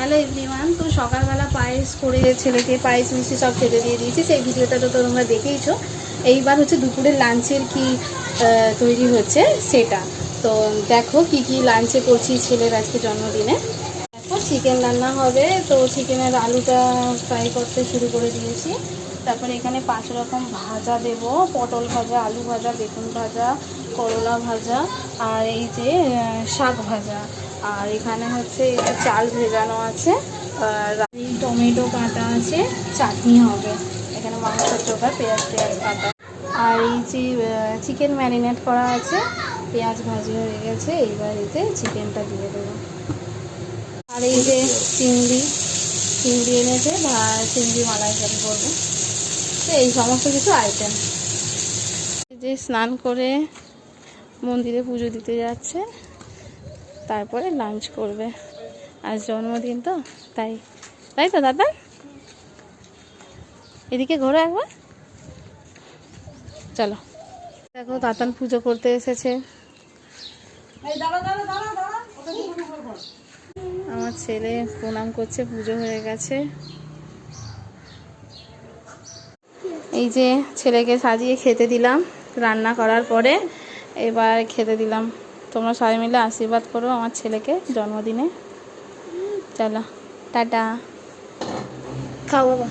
Hello everyone. তো সকালবেলা পায়েস করে ছেলেকে পায়েস মিষ্টি সব খেতে দিয়ে দিয়েছি, সেই ভিডিওটা তো তোমরা দেখেইছো। এইবার হচ্ছে দুপুরের লাঞ্চের কি তৈরি হচ্ছে সেটা। তো দেখো কি কি লাঞ্চে করছি ছেলের আজকে জন্মদিনে। দেখো চিকেন রান্না হবে, তো চিকেনের আলুটা ফ্রাই করতে শুরু করে দিয়েছি। তারপরে এখানে 5 রকম ভাজা দেব, পটল ভাজা, আলু ভাজা, বেগুন ভাজা, করলা ভাজা, আর এই যে শাক ভাজা। আর এখানে হচ্ছে একটু চাল ভেজানো আছে, আর এই টমেটো কাটা আছে, চাটনি হবে। এখানে মাংসের জোগাড়, পেঁয়াজ কাটা। আর এই যে চিকেন ম্যারিনেট করা আছে, পেঁয়াজ ভাজি হয়ে গেছে। এইবার এতে চিকেনটা দিয়ে দেবো। আর এই যে চিংড়ি এনেছে, চিংড়ি মালাইকারি করবো। তো এই সমস্ত কিছু আইটেম। এই যে স্নান করে মন্দিরে পুজো দিতে যাচ্ছে, তারপরে লাঞ্চ করবে। আজ জন্মদিন তো, তাই তো দাদা। এদিকে ঘোরো একবার, চলো। দেখো তাতান পুজো করতে এসেছে। আমার ছেলে প্রণাম করছে, পুজো হয়ে গেছে। এই যে ছেলেকে সাজিয়ে খেতে দিলাম রান্না করার পরে, এবার খেতে দিলাম। তোমরা সবাই মিলে আশীর্বাদ করো আমার ছেলেকে জন্মদিনে। চলো টাটা, খাও বাবা।